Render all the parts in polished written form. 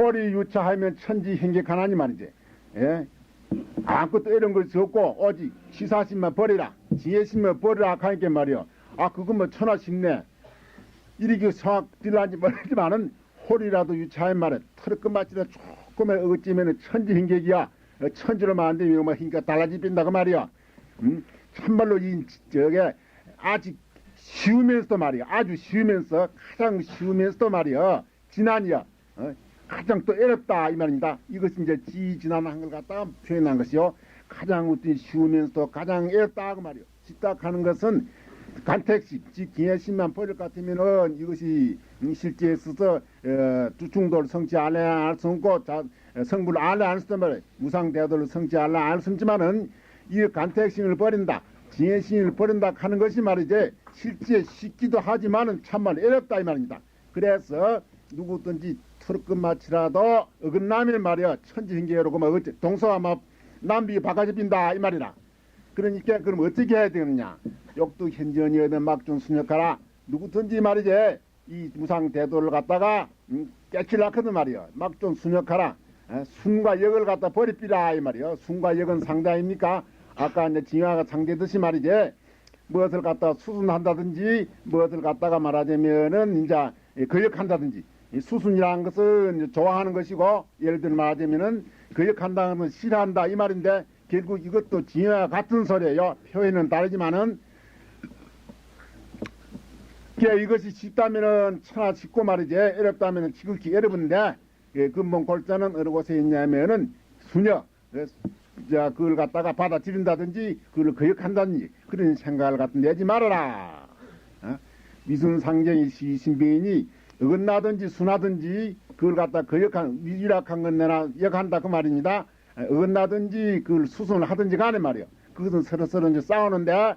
허리 유차하면 천지행객하나니 말이지. 예? 아무것도 이런 것이 없고 오직 시사심만 버리라, 지혜심만 버리라 하니까 말이요. 아 그거 뭐 천하심네 이렇게 성악 들란지 모르지만은 홀이라도 유차한 말에 털을 끝마치다 조금의 어찌면은 천지행객이야. 천지로 만들면 뭐 힘가 달라집니다 그 말이야. 참말로 이 저게 아직 쉬우면서도 말이야. 아주 쉬우면서 가장 쉬우면서도 말이야. 지난이야. 가장 또 어렵다 이 말입니다. 이것이 이제 지지난한 걸 갖다가 표현한 것이요. 가장 어떤 쉬우면서도 가장 어렵다 그 말이요. 집탁하는 것은 간택심, 즉 기회심만 버릴 것 같으면은 이것이 실제에 있어서 두중도를 성취 안 해 알 수 없고 성불을 안 해 알 수 없단 말이에요. 무상대도를 성취 안 해 알 수 없지만은 이 간택심을 버린다, 지혜심을 버린다 하는 것이 말이지 실제 쉽기도 하지만은 참말 어렵다 이 말입니다. 그래서 누구든지 털끝 마치라도 어긋나면 말이야 천지행계로 그만 어째 동서와 남비 바가지 빈다 이 말이라. 그러니까 그럼 어떻게 해야 되느냐? 욕도 현전이어든 막중 순역하라. 누구든지 말이지 이 무상대도를 갖다가 깨치려거든 말이야. 막중 순역하라. 순과 역을 갖다 버리삐라 이 말이야. 순과 역은 상대 아닙니까? 아까 이제 징화가 상대듯이 말이지 무엇을 갖다가 수순한다든지 무엇을 갖다가 말하자면은 이제 거역한다든지 수순이라는 것은 좋아하는 것이고 예를 들어 말하자면은 거역한다는 것은 싫어한다 이 말인데 결국 이것도 징화와 같은 소리예요. 표현은 다르지만은 이것이 쉽다면은 천하 쉽고 말이지 어렵다면은 지극히 어려운데 근본 골자는 어느 곳에 있냐면은 수녀 그걸 갖다가 받아들인다든지 그걸 거역한다든지 그런 생각을 갖다 내지 말아라. 미순상정이 시신비인이 어긋나든지 순하든지 그걸 갖다 거역한 위락한 건 내나 역한다 그 말입니다. 어긋나든지 그걸 수순을 하든지 간에 말이요. 그것은 서로 이제 싸우는데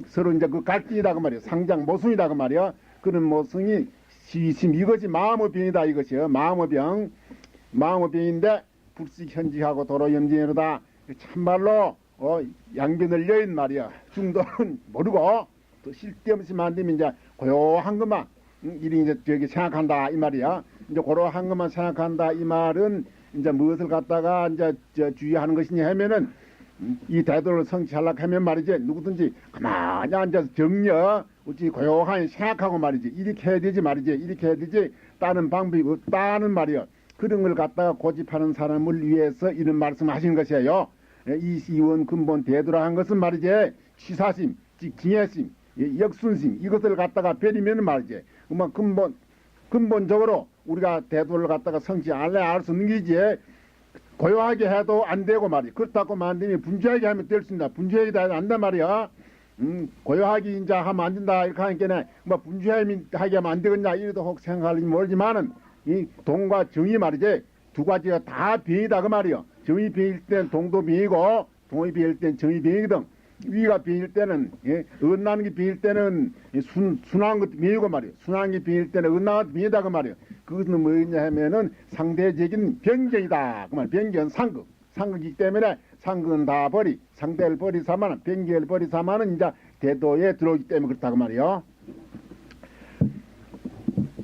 서로 이제 그 갈등이다 그 말이요. 상장 모순이다 그 말이요. 그런 모순이 시심 이것이 마음의 병이다 이것이요. 마음의 병, 마음의 병인데 불식현지하고 도로염진이로다. 참말로 양변을 여인 말이야. 중도는 모르고 또 쓸데없이 만들면 이제 고요한 것만 이리 이제 저기 생각한다 이 말이야. 이제 고요한 것만 생각한다 이 말은 이제 무엇을 갖다가 이제 주의하는 것이냐 하면은 이 대도를 성취하려고 하면 말이지 누구든지 가만히 앉아서 정려 어찌 고요하게 생각하고 말이지 이렇게 해야 되지 말이지 이렇게 해야 되지 다른 방법이 없다는 말이야. 그런 걸 갖다가 고집하는 사람을 위해서 이런 말씀하시는 것이에요. 이 시원 근본 대도라 한 것은 말이지 취사심, 즉 징해심, 역순심 이것을 갖다가 버리면 말이지 그만 근본적으로 우리가 대도를 갖다가 성취 안 해 알 수 있는 게지 고요하게 해도 안 되고 말이야. 그렇다고 만들면 분주하게 하면 될 수 있다. 분주하게 안단 말이야. 고요하게 이제 하면 안 된다 이렇게 하니까 뭐 분주하게 하면 안 되겠냐 이래도 혹 생각할지 모르지만은 이 동과 정이 말이지 두 가지가 다 병이다 그 말이요. 정이 병일 땐 동도 병이고 동이 병일 땐 정이 병이거든. 위가 병일 때는 어긋나는 게 병일 때는 순한 것도 병이고 말이요. 순한 게 병일 때는 어긋나는 것도 병이다 그 말이요. 그것은 뭐냐 하면은 상대적인 변경이다 그 말. 변경은 상극이기 때문에 상극은 다 버리 상대를 버리 사마는 변경을 버리 사마는 이제 대도에 들어오기 때문에 그렇다 그 말이요.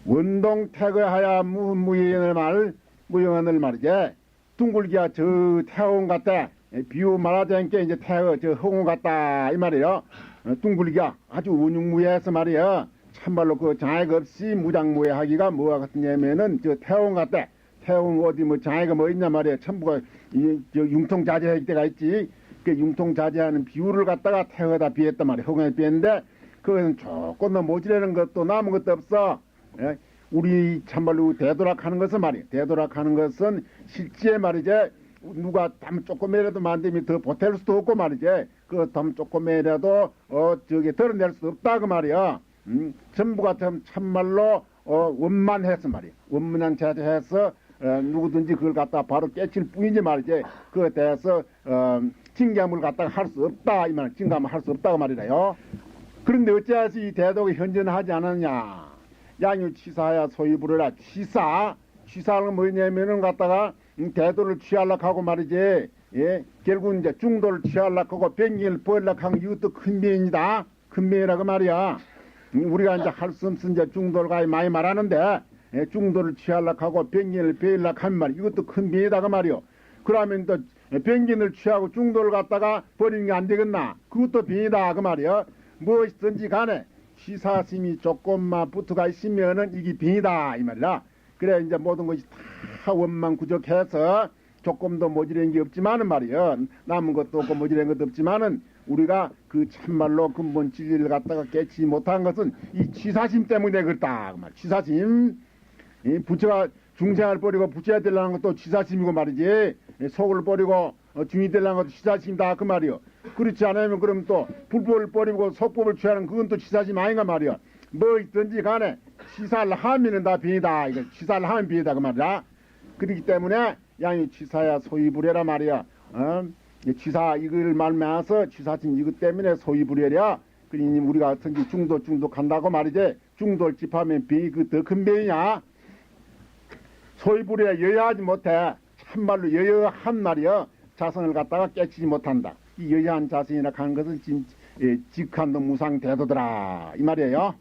원동태거하야 무영언을 말이지 둥글기야 저 태원 같다 비유 말하자니까 이제 태거 저 허공 같다 이 말이에요. 둥글기야 아주 운용무해해서 말이야 참말로 그 장애가 없이 무장무해하기가 뭐가 같냐면은 저 태원 같다. 태원 어디 뭐 장애가 뭐 있냐 말이야. 전부가 저 융통자재할 때가 있지. 그 융통자재하는 비유를 갖다가 태거다 비했단 말이야. 허공에 비했는데 그것은 조금 더 모자라는 것도 남은 것도 없어. 예? 우리 참말로 대도락하는 것은 말이야. 대도락하는 것은 실제 말이지 누가 담 조금이라도 만들면 더 보탤 수도 없고 말이지. 그 담 조금이라도 저기 덜어낼 수도 없다 그 말이야. 전부가 참말로 원만해서 말이야. 원만한 자세해서 누구든지 그걸 갖다 바로 깨칠 뿐이지 말이지. 그에 대해서 징감을 갖다가 할 수 없다 이 말. 징감을 할 수 없다고 말이라요. 그런데 어찌해서 이 대도가 현존하지 않았냐? 양유치사야 소위 부르라. 취사는 뭐냐면은 갖다가 대도를 취하려고 하고 말이지. 예, 결국 이제 중도를 취하려고 하고 변경을 벌려고 하는 이것도 큰 변이다. 큰 변이라고 말이야. 우리가 이제 할 수 없은 이제 중도를 많이 말하는데 중도를 취하려고 하고 병진을 배우려고 하면 말이야. 이것도 큰 병이다 그 말이요. 그러면 또 병진을 취하고 중도를 갖다가 버리는 게 안 되겠나? 그것도 병이다 그 말이요. 무엇이든지 간에 취사심이 조금만 붙어가 있으면은 이게 병이다 이 말이야. 그래 이제 모든 것이 다 원망 구족해서 조금도 모자란 게 없지만은 말이요. 남은 것도 없고 모자란 것도 없지만은 우리가 그 참말로 근본 진리를 갖다가 깨치 못한 것은 이 취사심 때문에 그렇다 그 말. 취사심. 이 부처가 중생을 버리고 부처가 되려는 것도 취사심이고 말이지. 속을 버리고 중이 되려는 것도 취사심이다 그 말이요. 그렇지 않으면 그럼 또 불법을 버리고 속법을 취하는 그건 또 취사심 아닌가 말이요. 뭐 있든지 간에 취사를 하면은 다 병이다. 이거 취사를 하면 병이다 그 말이야. 그렇기 때문에 양이 취사야 소위불해라 말이야. 취사 이걸 말면서 취사심 이것 때문에 소위불해랴. 그러니 우리가 어떤지 중도 간다고 말이지. 중도를 집하면 병이 그 더 큰 병이냐. 소위불해 여여하지 못해. 참말로 여여한 말이야. 자성을 갖다가 깨치지 못한다. 이 여여한 자성이라 하는 것은 직한도 무상대도더라 이 말이에요.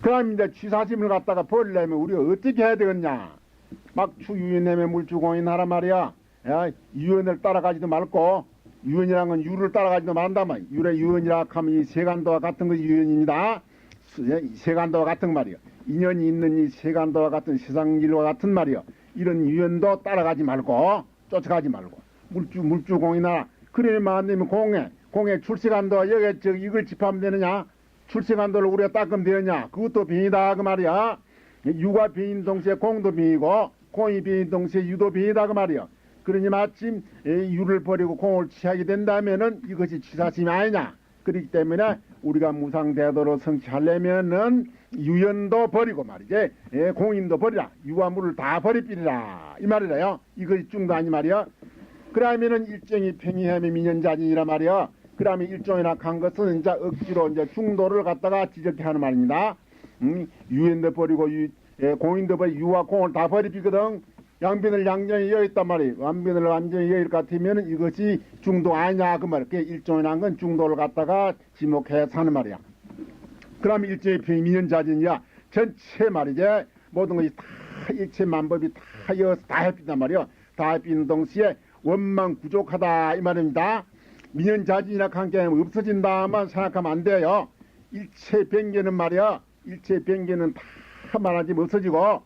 그럼 이제 취사심을 갖다가 버리려면 우리가 어떻게 해야 되겠냐. 막 추유연님의 물주공인 하라 말이야. 유연을 따라가지도 말고 유연이란 건 유를 따라가지도 말한다 말이야. 유의 유연이라 하면 이 세간도와 같은 것이 유연입니다. 세간도와 같은 말이야. 인연이 있는 이 세간도와 같은 세상일과 같은 말이야. 이런 유연도 따라가지 말고 쫓아가지 말고 물주공이나 그러면 안 되면 공에 출세간도와 여기 이걸 집하면 되느냐. 출세간도를 우리가 닦으면 되느냐. 그것도 병이다 그 말이야. 유가 병인 동시에 공도 병이고 공이 병인 동시에 유도 병이다 그 말이야. 그러니 마침 유를 버리고 공을 취하게 된다면은 이것이 취사심이 아니냐. 그렇기 때문에 우리가 무상대도로 성취하려면은 유연도 버리고 말이지. 공인도 버리라. 유와 물을 다 버리삐리라 이 말이래요. 이것이 중도 아니 말이야. 그러면은 일정이 평이함의 민연자진이라 말이야. 그러면 일종이나 간 것은 이제 억지로 이제 중도를 갖다가 지적해 하는 말입니다. 유연도 버리고 공인도 버리고 유와 공을 다 버리거든. 양변을 양전히 여있단 말이에요. 양변을 완전히 여일 같으면 이것이 중도 아니냐 그 말이야. 일종이란 건 중도를 갖다가 지목해서 하는 말이야. 그러면 일종의 민연자진이야. 전체 말이지. 모든 것이 다 일체 만법이 다 여서 다 해피단 말이야. 다 해피는 동시에 원망 부족하다 이 말입니다. 민연자진이라 한 게 없어진다만 생각하면 안 돼요. 일체 변개는 말이야. 일체 변개는 다 말하지 없어지고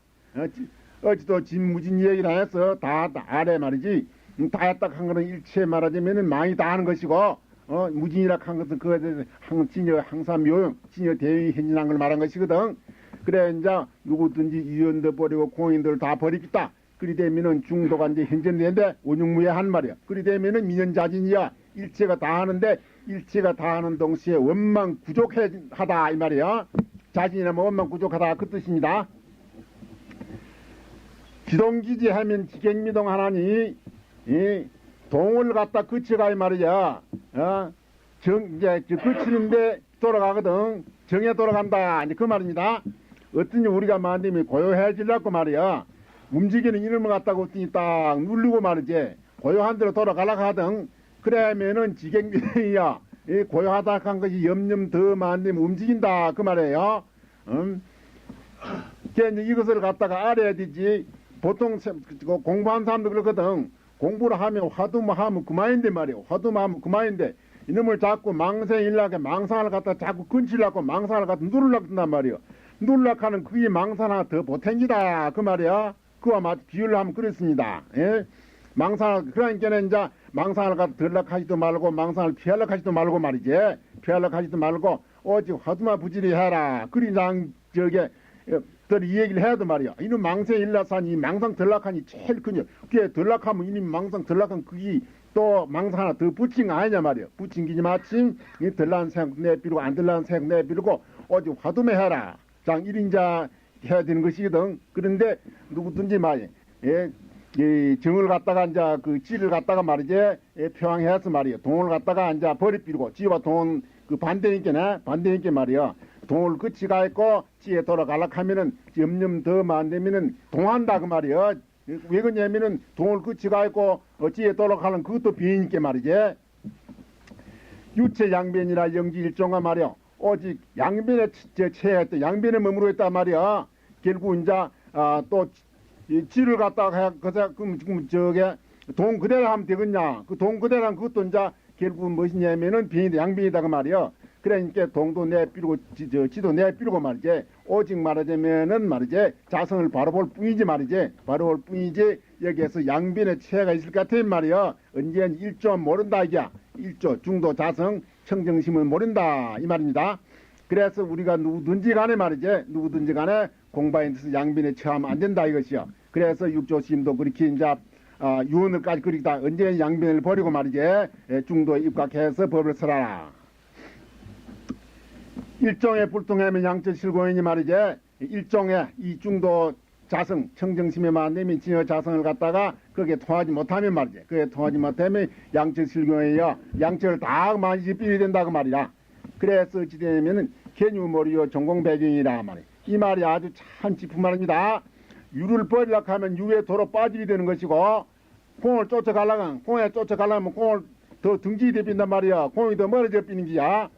어찌도 진무진 얘기를 해서 다 아래 말이지. 다 했다 한 거는 일체 말하자면은 많이 다 하는 것이고 무진이라 한 것은 그거에 대해서 진여 항상 묘용 진여 대위 현진한 걸 말한 것이거든. 그래 이제 누구든지 유연도 버리고 공인들 다 버리겠다. 그리 되면은 중도가 이제 현전되는데 원육무예한 말이야. 그리 되면은 민연자진이야. 일체가 다 하는데 일체가 다 하는 동시에 원망 부족하다 이 말이야. 자진이나 뭐 원망 부족하다 그 뜻입니다. 기동기지 하면 지경미동 하나니 동을 갖다 그쳐가 이 말이야. 이제 그치는데 돌아가거든. 정에 돌아간다 이제 그 말입니다. 어떤지 우리가 만들면 고요해지려고 말이야. 움직이는 이름을 갖다가 어떠니 딱 누르고 말이지. 고요한 대로 돌아가려고 하든 그러면은 지경미동이야. 고요하다 한 것이 염염 더 만들면 움직인다 그 말이에요. 이것을 갖다가 알아야 되지. 보통 공부한 사람도 그렇거든. 공부를 하면 화두만 하면 그만인데 말이야. 화두만 하면 그만인데 이놈을 자꾸 망상일라게 망상을 갖다 자꾸 근치려고 망상을 갖다 누르려고 한단 말이야. 누르려고 하는 그게 망상 하나 더 보탱기다 그 말이야. 그와 맞 비유를 하면 그렇습니다. 망상을 그러니까 이제 망상을 갖다 들려고 하지도 말고 망상을 피하려고 하지도 말고 말이지. 피하려고 하지도 말고 오직 화두만 부지리 해라. 그리장 저게 이 얘기를 해야도 말이야. 이놈 망상에 일라사니 망상 들락하니 제일 크냐. 그게 들락하면 이놈 망상 들락한 그게 또 망상 하나 더 붙인 거 아니냐 말이야. 붙인 기지 마침 이 들락한 생각 내비르고 안 들락한 생각 내비르고 오직 화두매 해라. 장 1인자 해야 되는 것이거든. 그런데 누구든지 말이야. 정을 갖다가 이제 그 찌를 갖다가 말이지 표항해서 말이야. 동을 갖다가 이제 버리비르고 찌와 동은 그 반대니까 말이야. 동을 끝이가 있고 찌에 돌아가려고 하면은 염염 더 만들면은 동한다 그 말이야. 왜 그러냐면은 동을 끝이가 있고 찌에 돌아가는 그것도 비니까 말이지. 유체 양변이라 영지 일종가 말이야. 오직 양변에 체했다. 양변에 머무르 있단 말이야. 결국 이제 또 지를 갖다가 그럼 저게 돈 그대로 하면 되겠냐? 그 돈 그대로 하면 그것도 이제 결국 무엇이냐면은 빈이다 양빈이다 그 말이요. 그러니까 동도 내비르고 지도 내비르고 말이지. 오직 말하자면은 말이지 자성을 바로 볼 뿐이지 말이지. 바로 볼 뿐이지 여기에서 양빈의 체가 있을 것 같아 말이요. 언제는 일조 모른다 이게. 일조 중도 자성 청정심을 모른다 이 말입니다. 그래서 우리가 누구든지 간에 말이지 누구든지 간에 공부에서 양빈에 처하면 안 된다 이것이요. 그래서 육조심도 그렇게 이제 유언을까지 그리다 언제 양빈을 버리고 말이지 중도에 입각해서 법을 설하라. 일종의 불통하면 양철실고인이 말이지 일종의 이 중도 자성 청정심에만 내면 진여 자성을 갖다가 그게 통하지 못하면 말이지 그게 통하지 못하면 양철실고인이요 양철을 다 많이 삐야 된다고 말이야. 그래서 어찌되냐면은 개유머리요 전공배경이라 말이야. 이 말이 아주 참 짚은 말입니다. 유를 버리려고 하면 유에 도로 빠지게 되는 것이고 공을 쫓아가려면 공에 쫓아가려면 공을 더 등지게 되빈단 말이야. 공이 더 멀어져 삐는 기야.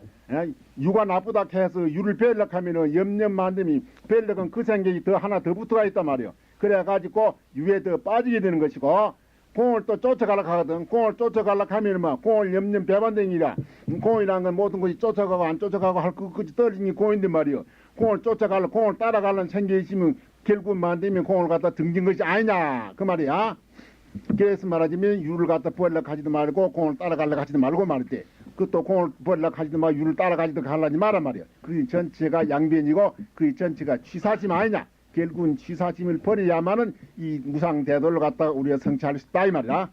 유가 나쁘다 해서 유를 베려고 하면은 염려만듦이 베려면 그 생각이 더 하나 더 붙어가 있단 말이야. 그래가지고 유에 더 빠지게 되는 것이고 공을 또 쫓아가려고 하거든. 공을 쫓아가려고 하면은 뭐 공을 염려 배반댕이라 공이라는 건 모든 것이 쫓아가고 안 쫓아가고 할 것이 떨어진 게 공인데 말이야. 공을 쫓아가려 공을 따라가려는 생각이 있으면 결국 만들면 공을 갖다 등진 것이 아니냐 그 말이야. 그래서 말하자면 유를 갖다 버리려고 하지도 말고 공을 따라가려고 하지도 말고 말이지. 그 또 공을 버리려고 하지도 말고 유를 따라가지도 가려니 말란 말이야. 그 전체가 양변이고 그 전체가 취사심 아니냐. 결국은 취사심을 버려야만은 이 무상대도를 갖다가 우리가 성취할 수 있다 이 말이야.